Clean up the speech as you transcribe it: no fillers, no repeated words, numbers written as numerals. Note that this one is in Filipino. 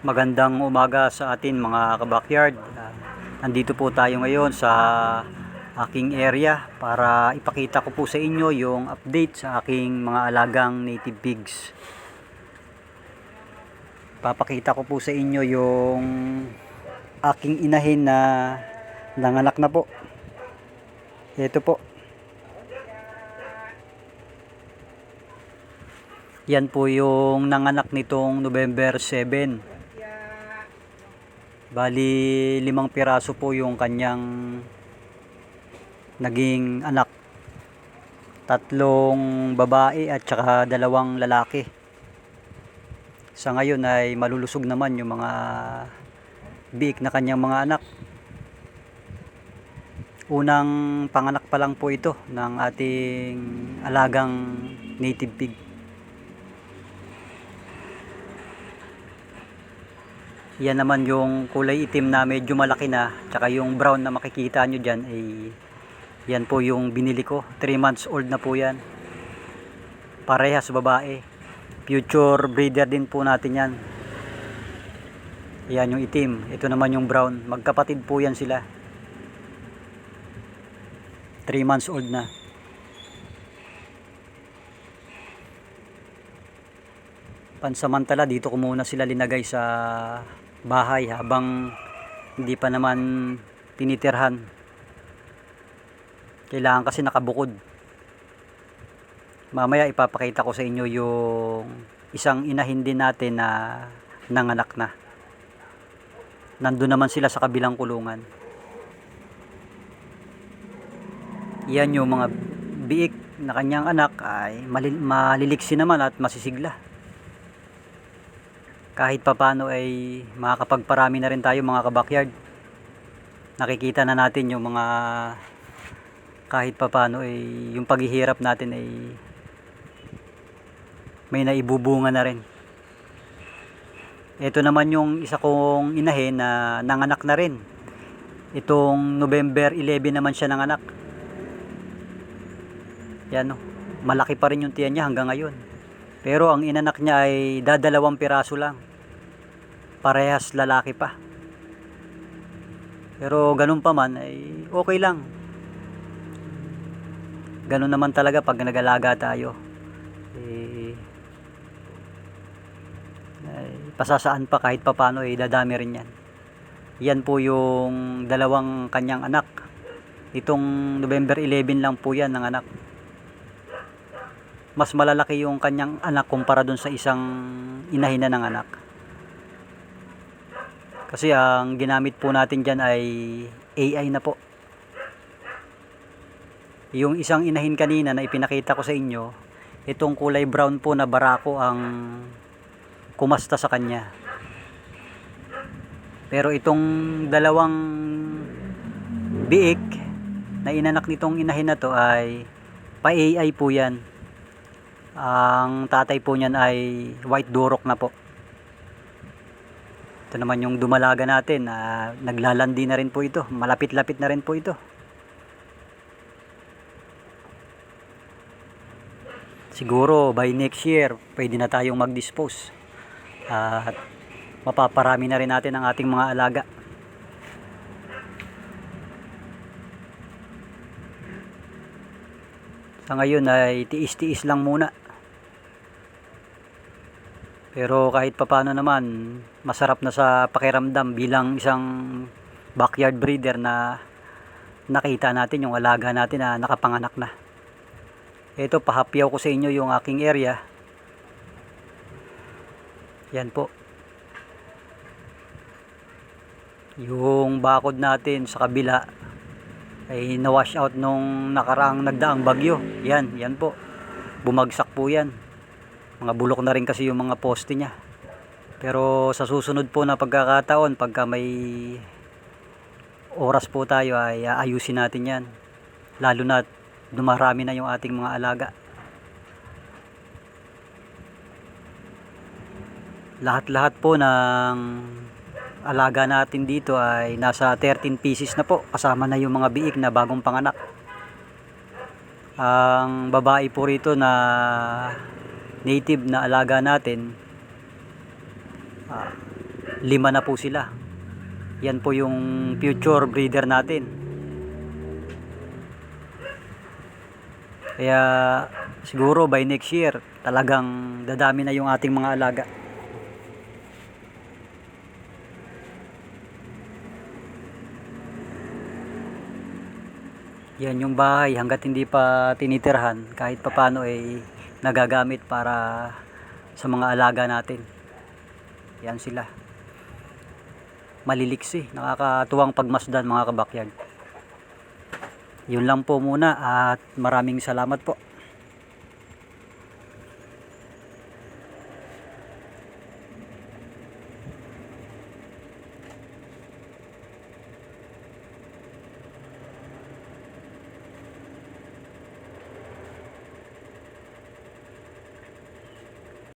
Magandang umaga sa atin mga kabakyard. Nandito po tayo ngayon sa aking area para ipakita ko po sa inyo yung update sa aking mga alagang native pigs. Papakita ko po sa inyo yung aking inahin na nanganak na po. Ito po. Yan po yung nanganak nitong November 7. Bali 5 piraso po yung kanyang naging anak. 3 babae at saka 2 lalaki. Sa ngayon ay malulusog naman yung mga biik na kanyang mga anak. Unang panganak pa lang po ito ng ating alagang native pig. Yan naman yung kulay itim na medyo malaki na, tsaka yung brown na makikita nyo dyan ay yan po yung binili ko. 3 months old na po yan. Parehas babae. Future breeder din po natin yan. Yan yung itim. Ito naman yung brown. Magkapatid po yan sila. 3 months old na. Pansamantala dito ko muna sila linagay sa bahay habang hindi pa naman tinitirhan. Kailangan kasi nakabukod. Mamaya ipapakita ko sa inyo yung isang inahin din natin na nanganak na. Nandun naman sila sa kabilang kulungan. Yan yung mga biik na kanyang anak ay maliliksi naman at masisigla. Kahit papano ay makakapagparami na rin tayo mga kabakyard. Nakikita na natin yung mga kahit papano ay yung paghihirap natin ay may naibubunga na rin. Ito naman yung isa kong inahin na nanganak na rin. Itong November 11 naman siya nanganak. Yan o. Malaki pa rin yung tiyan niya hanggang ngayon. Pero ang inanak niya ay 2 piraso lang. Parehas lalaki pa. Pero ganun pa man ay okay lang. Ganun naman talaga pag nag-alaga tayo. Pasasaan pa kahit papano ay dadami rin yan. Yan po yung 2 kanyang anak. Itong November 11 lang po yan ng anak. Mas malalaki yung kanyang anak kumpara dun sa isang inahin na ng anak. Kasi ang ginamit po natin dyan ay AI na po. Yung isang inahin kanina na ipinakita ko sa inyo, itong kulay brown po na barako ang kumasta sa kanya. Pero itong 2 biik na inanak nitong inahin na to ay pa-AI po yan. Ang tatay po niyan ay white durok na po. Ito naman yung dumalaga natin. Naglalandi na rin po ito. Malapit-lapit na rin po ito. Siguro by next year pwede na tayong mag-dispose. At mapaparami na rin natin ang ating mga alaga. Sa ngayon ay tiis-tiis lang muna. Pero kahit papano naman, masarap na sa pakiramdam bilang isang backyard breeder na nakita natin yung alaga natin na nakapanganak na. Ito, pahapyaw ko sa inyo yung aking area. Yan po. Yung bakod natin sa kabila ay na-wash out nung nakaraang nagdaang bagyo. Yan po. Bumagsak po yan. Mga bulok na rin kasi yung mga poste niya. Pero sa susunod po na pagkakataon, pagka may oras po tayo ay ayusin natin yan. Lalo na dumarami na yung ating mga alaga. Lahat-lahat po ng alaga natin dito ay nasa 13 pieces na po. Kasama na yung mga biik na bagong panganak. Ang babae po rito na native na alaga natin 5 na po sila. Yan po yung future breeder natin. Kaya siguro by next year talagang dadami na yung ating mga alaga. Yan yung bahay hanggat hindi pa tinitirhan, kahit papano ay nagagamit para sa mga alaga natin. Yan sila. Maliliksi, nakakatuwang pagmasdan mga kabakyard. Yun lang po muna at maraming salamat po.